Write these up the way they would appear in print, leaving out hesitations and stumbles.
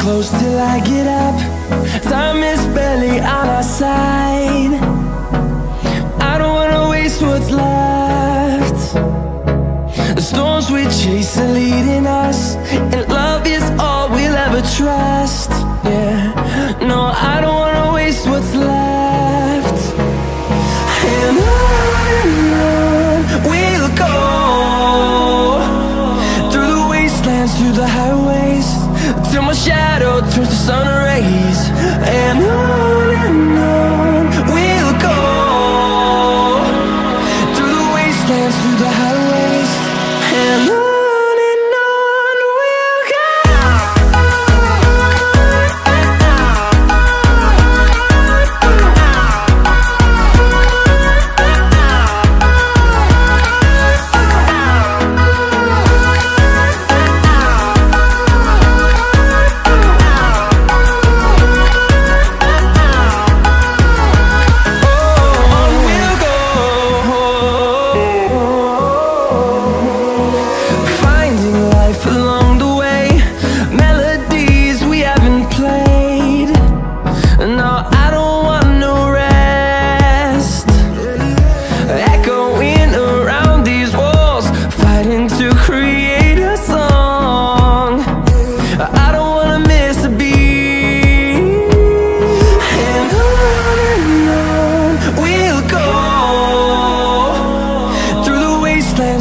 close till I get up. Time is barely on our side. I don't wanna waste what's left. The storms we chase are leading us, and love is all we'll ever trust. Yeah, no, I don't wanna waste what's left. And on we'll go, through the wastelands, through the highways, till my shadow turns to sun rays. And on we'll go, through the wastelands, through the highways, and on we'll go.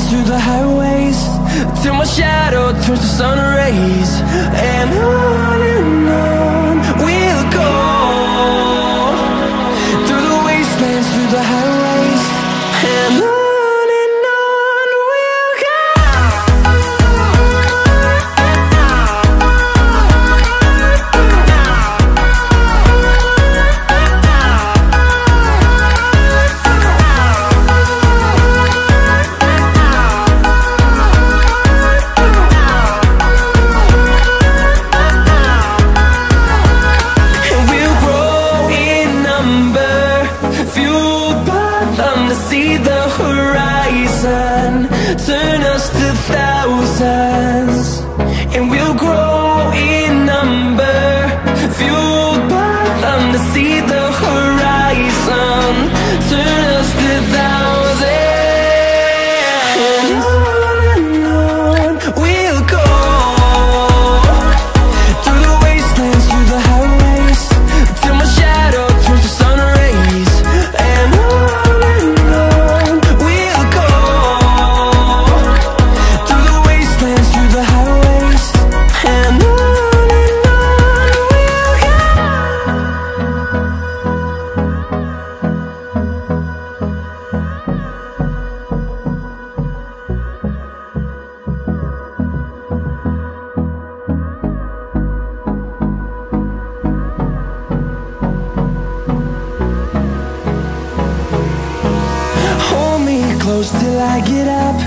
Through the highways, till my shadow turns to sun rays. And on we'll go, through the wastelands, through the highways, and on we'll go. See the horizon turn us to thousands, and we'll grow in number, fueled by them. To see the horizon turn us to thousands, and on we'll go, through the wastelands, through the highways, till my shadow turns to sun rays. And close till I get up.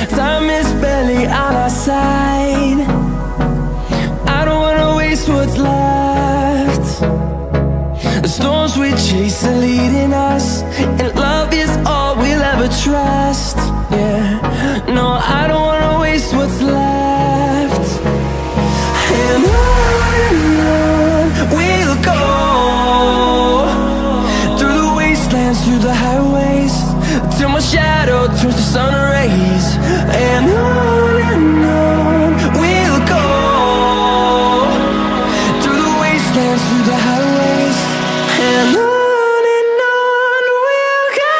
Time is barely on our side. I don't wanna waste what's left. The storms we chase are leading us, and love is all we'll ever trust. Yeah, no, I don't wanna waste what's left. And on we'll go, through the wastelands, through the highways, till my shadow turns to sun rays. And on we'll go, through the wastelands, through the highways, and on we'll go.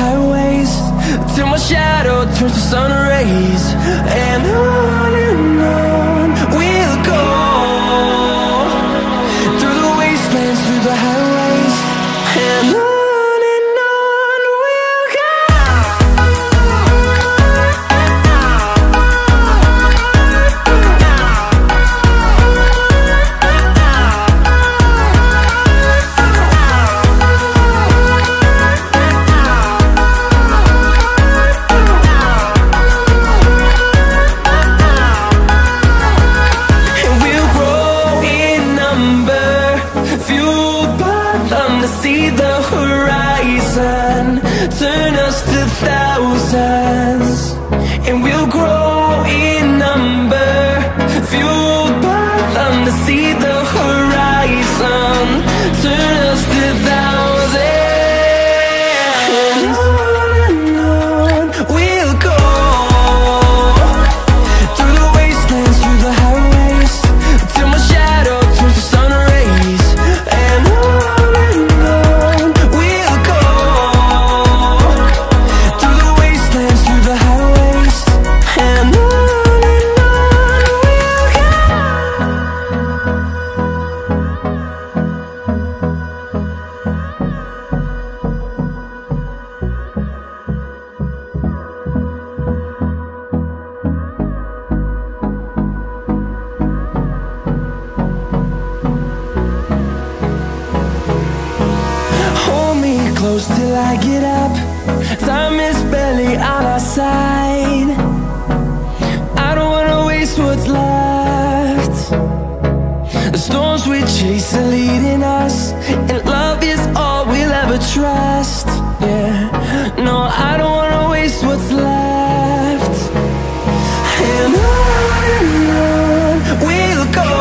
highways, till my shadow turns to sun rays. And on we'll go, through the wastelands, through the highways. And on we'll go. See the horizon, turn us to thousands, and we'll grow in number, fueled by them to see the horizon, turn us to thousands. And on we'll go, through the wastelands, through the highways, till my shadow turns to sun rays. And close till I get up. Time is barely on our side. I don't wanna waste what's left. The storms we chase are leading us, and love is all we'll ever trust. Yeah, no, I don't wanna waste what's left. And on we'll go,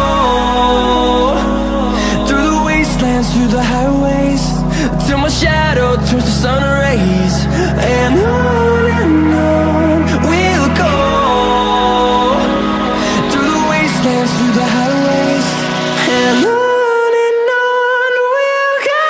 through the wastelands, through the highways, till my shadow turns to sun rays. And on we'll go, through the wastelands, through the highways. And on we'll go.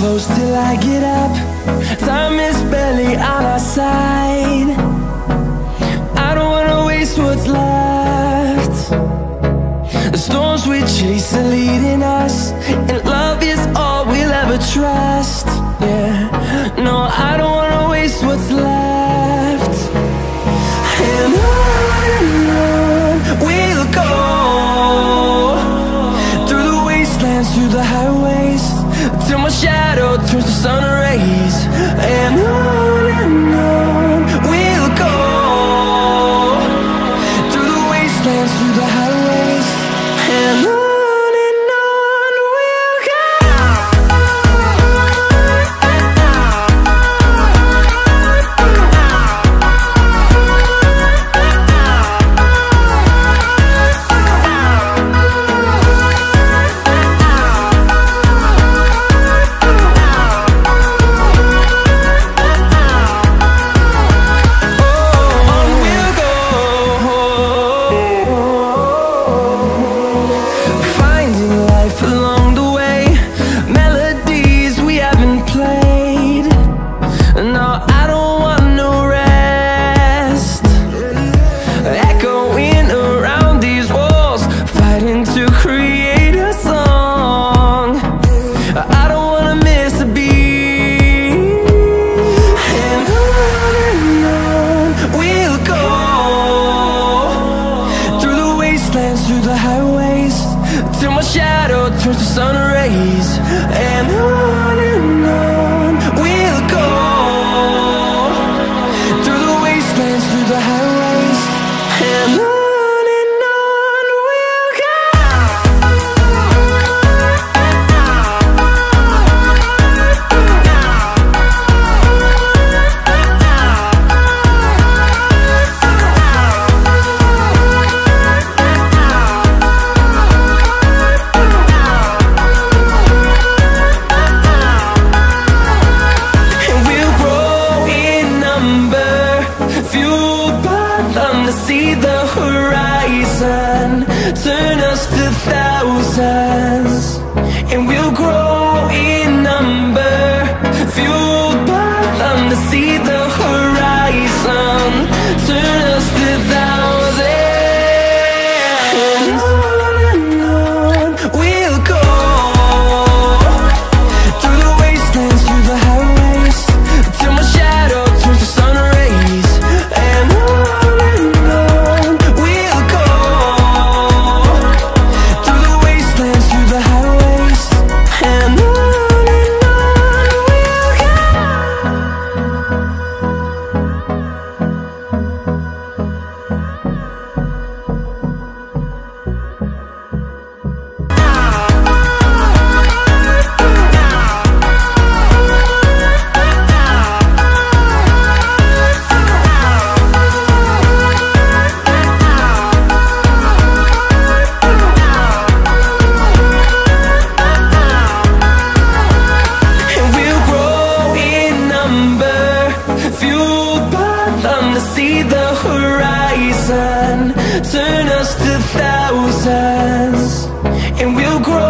close till I get up. Time is barely on our side. I don't wanna waste what's left. The storms we chase are leading us, and love is all we'll ever trust. Yeah, no, I don't wanna waste what's left. And on we'll go, through the wastelands, through the highways, till my shadow turns to sun rays. And on we'll go, through the wastelands, through the highways, and on we'll go. Through the highways, till my shadow turns to sun rays. And on we'll go, through the wastelands, through the highways, and on we'll go. See the horizon, turn us to thousands, and we'll grow in number, fueled by them. To see the horizon, turn us to thousands, and on we'll go, through the wastelands, through the highways, till my shadow turns to sun rays. And see the horizon, turn us to thousands, and we'll grow